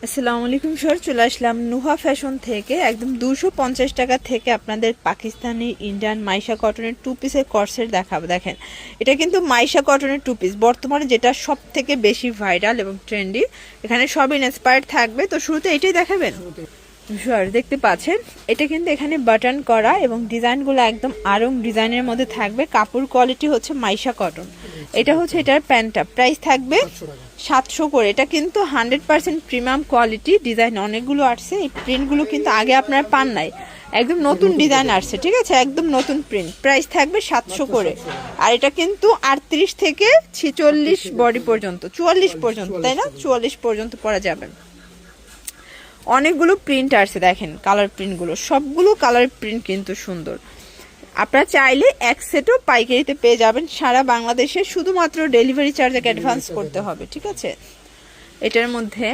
আসসালামু আলাইকুম স্যার, চলে আসলাম নুহা ফ্যাশন থেকে। একদম 250 টাকা থেকে আপনাদের পাকিস্তানি ইন্ডিয়ান মাইশা কটনের টু পিসের কর্সেট দেখাবো। দেখেন, এটা কিন্তু মাইশা কটনের টু পিস, বর্তমানে যেটা সব থেকে বেশি ভাইরাল এবং ট্রেন্ডি। এখানে সব ইন্সপায়ার্ড থাকবে। তো শুরুতে এটাই দেখাবেন স্যার, দেখতে পাচ্ছেন এটা কিন্তু এখানে বাটন করা এবং ডিজাইনগুলো একদম আরং ডিজাইনের মধ্যে থাকবে। কাপড় কোয়ালিটি হচ্ছে মাইশা কটন। এটা হচ্ছে এটার প্যান্টটা, প্রাইস থাকবে 700 করে। এটা কিন্তু 100% প্রিমিয়াম কোয়ালিটি। ডিজাইন অনেকগুলো আসছে, এই প্রিন্টগুলো কিন্তু আগে আপনারা পান নাই, একদম নতুন ডিজাইন আসছে, ঠিক আছে, একদম নতুন প্রিন্ট। প্রাইস থাকবে 700 করে। আর এটা কিন্তু 38 থেকে 46 বডি পর্যন্ত, 44 পর্যন্ত, তাই না, 44 পর্যন্ত পরা যাবে। অনেকগুলো প্রিন্ট আসছে, দেখেন কালার প্রিন্টগুলো, সবগুলো কালার প্রিন্ট কিন্তু সুন্দর। আপনারা চাইলে এক সেটও পাইকারিতে পেয়ে যাবেন সারা বাংলাদেশে। শুধুমাত্র ডেলিভারি চার্জ অ্যাডভান্স করতে হবে, ঠিক আছে। এটার মধ্যে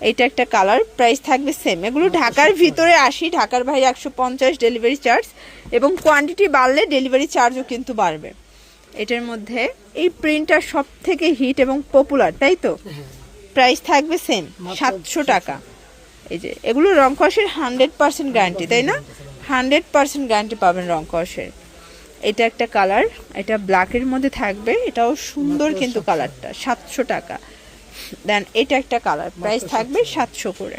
এটা একটা কালার, প্রাইস থাকবে সেম। এগুলো ঢাকার ভিতরে 80, ঢাকার বাইরে 150 ডেলিভারি চার্জ, এবং কোয়ান্টিটি বাড়লে ডেলিভারি চার্জও কিন্তু বাড়বে। এটার মধ্যে এই প্রিন্টটা সব থেকে হিট এবং পপুলার, তাই তো। প্রাইস থাকবে সেম 700 টাকা। এই যে এগুলো রং কষের 100% গ্যারান্টি, তাই না, 100% গ্যারান্টি পাবেন রং কষের। এটা একটা কালার, এটা ব্ল্যাকের মধ্যে থাকবে, এটাও সুন্দর কিন্তু কালারটা, 700 টাকা। দেন এটা একটা কালার, প্রাইস থাকবে 700 করে।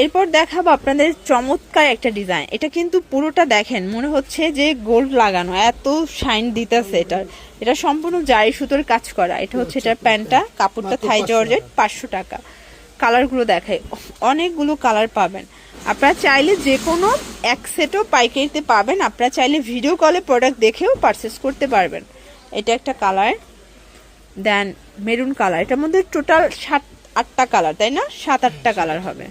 এরপর দেখাবো আপনাদের চমৎকার একটা ডিজাইন। এটা কিন্তু পুরোটা দেখেন মনে হচ্ছে যে গোল্ড লাগানো, এত শাইন দিতেছে এটার। এটা সম্পূর্ণ জারি সুতোর কাজ করা। এটা হচ্ছে এটার প্যান্টটা, কাপড়টা থাই জর্জেট, 500 টাকা। কালারগুলো দেখায়, অনেকগুলো কালার পাবেন। আপনারা চাইলে যে কোনো এক সেটও পাইকারিতে পাবেন। আপনারা চাইলে ভিডিও কলে প্রোডাক্ট দেখেও পারচেস করতে পারবেন। এটা একটা কালার। দেন মেরুন কালার, এটার মধ্যে টোটাল 7-8টা কালার, তাই না, 7-8টা কালার হবে।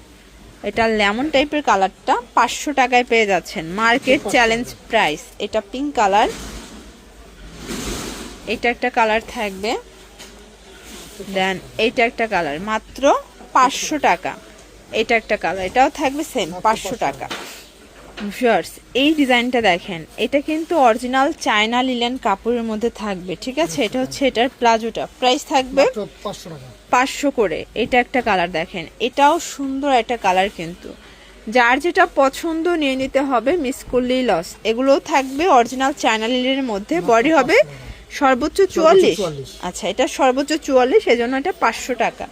এটা লেমন টাইপের কালারটা 500 টাকায় পেয়ে যাচ্ছেন, মার্কেট চ্যালেঞ্জ প্রাইস। এটা পিঙ্ক কালার, এটা একটা কালার থাকবে। দেন এইটা একটা কালার, মাত্র 500 টাকা। এটা একটা কালার, এটাও থাকবে সেম 500 টাকা। ভিউয়ার্স, এই ডিজাইনটা দেখেন, এটা কিন্তু অরিজিনাল চায়না লিলেন কাপড়ের মধ্যে থাকবে, ঠিক আছে। এটা হচ্ছে এটার প্লাজোটা, প্রাইস থাকবে 500 করে। এটা একটা কালার দেখেন, এটাও সুন্দর একটা কালার কিন্তু। যার যেটা পছন্দ নিয়ে নিতে হবে, মিস করলেই লস। এগুলোও থাকবে অরিজিনাল চায়না লিলেনের মধ্যে। বডি হবে সর্বোচ্চ 44। আচ্ছা, এটা সর্বোচ্চ 44, সেজন্য এটা 500 টাকা।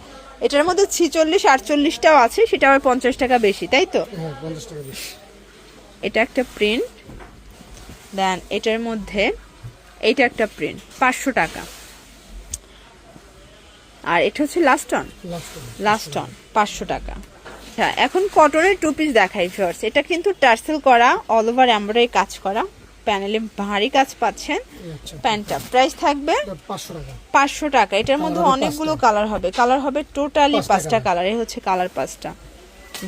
এটার মধ্যে 46, 48টাও আছে, সেটা আবার 50 টাকা বেশি, তাই তো। এটা একটা প্রিন্ট। দেন এটার মধ্যে এইটা একটা প্রিন্ট, 500 টাকা। আর এটা হচ্ছে লাস্ট অন 500 টাকা। আচ্ছা, এখন কটনের টু পিস দেখাই ভিউয়ার্স। এটা কিন্তু টার্সেল করা, অল ওভার এমব্রয়ডারি কাজ করা, প্যানেলে ভারী কাজ পাচ্ছেন। প্যান্টটা প্রাইস থাকবে 500 টাকা। এটার মধ্যে অনেকগুলো কালার হবে, কালার হবে টোটালি 5টা কালার। এই হচ্ছে কালার 5টা।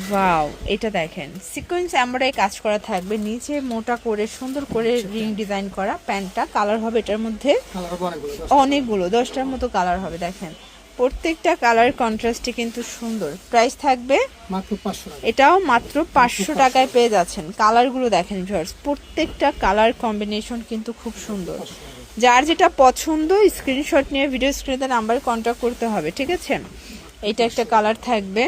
ওয়াও, এটা দেখেন সিকোয়েন্স এমব্রয়ডারি কাজ করা থাকবে, নিচে মোটা করে সুন্দর করে রিং ডিজাইন করা। প্যান্টটা কালার হবে এটার মধ্যে অনেকগুলো, 10টার মতো কালার হবে। দেখেন প্রত্যেকটা কালার কন্ট্রাস্টে কিন্তু সুন্দর। প্রাইস থাকবে মাত্র 500 টাকা। এটাও মাত্র 500 টাকায় পেয়ে যাচ্ছেন। কালারগুলো দেখেন ভিউয়ার্স, প্রত্যেকটা কালার কম্বিনেশন কিন্তু খুব সুন্দর। যার যেটা পছন্দ স্ক্রিনশট নিয়ে ভিডিও স্ক্রিনে নাম্বারে কন্ট্যাক্ট করতে হবে, ঠিক আছে। এইটা একটা কালার থাকবে।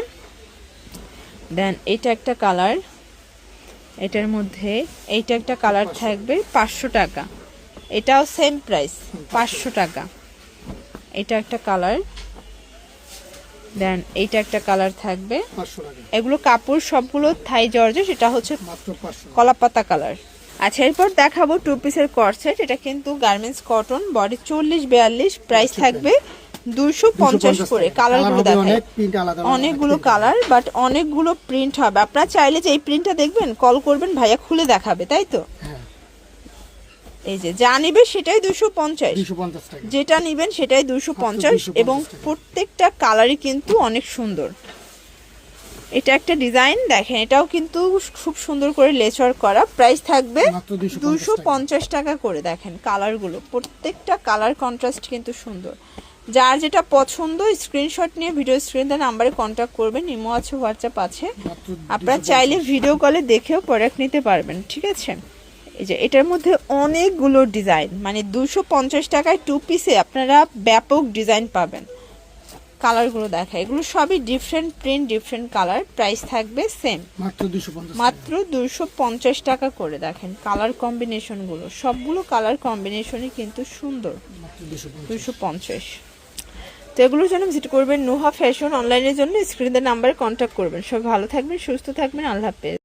দেন এটা একটা কালার, এটার মধ্যে এইটা একটা কালার থাকবে, 500 টাকা। এটাও সেম প্রাইস, 500 টাকা। এটা একটা কালার। দেন এইটা একটা কালার থাকবে, 500 টাকা। এগুলো কাপড় সবগুলো থাই জর্জেট, সেটা হচ্ছে মাত্র 500 কলাপাতা কালার। আচ্ছা, এরপর দেখাবো টু পিসের কর্সেট। এটা কিন্তু গার্মেন্টস কটন, বডি 40-42, প্রাইস থাকবে 250 করে। কালারগুলো দেখেন, অনেকগুলো কালার, বাট অনেকগুলো প্রিন্ট হবে। আপনারা চাইলে যে এই প্রিন্টটা দেখবেন, কল করবেন, ভাইয়া খুলে দেখাবে, তাই তো। এই যে যা নিবে সেটাই 250, যেটা নিবেন সেটাই 250, এবং প্রত্যেকটা কালারই কিন্তু অনেক সুন্দর। এটা একটা ডিজাইন দেখেন, এটাও কিন্তু খুব সুন্দর করে লেচার করা। প্রাইস থাকবে 250 টাকা করে। দেখেন কালারগুলো, প্রত্যেকটা কালার কন্ট্রাস্ট কিন্তু সুন্দর। যার যেটা পছন্দ স্ক্রিনশট নিয়ে ভিডিও স্ক্রিনে নাম্বারে কন্ট্যাক্ট করবেন। ইমো আছে, হোয়াটসঅ্যাপ আছে, আপনারা চাইলে ভিডিও কলে দেখেও প্রোডাক্ট নিতে পারবেন, ঠিক আছে। এই যে এটার মধ্যে অনেকগুলো ডিজাইন, মানে 250 টাকায় টু পিসে আপনারা ব্যাপক ডিজাইন পাবেন। কালারগুলো দেখা, এগুলো সবই different print, different colour. Price থাকবে সেম, মাত্র 250 টাকা করে। দেখেন কালার কম্বিনেশনগুলো, সবগুলো কালার কম্বিনেশনই কিন্তু সুন্দর। 250। তো এগুলোর জন্য ভিজিট করবেন নুহা ফ্যাশন। অনলাইনের জন্য স্ক্রিনের নাম্বারে কন্ট্যাক্ট করবেন। সব ভালো থাকবেন, সুস্থ থাকবেন, আল্লাহ হাফেজ।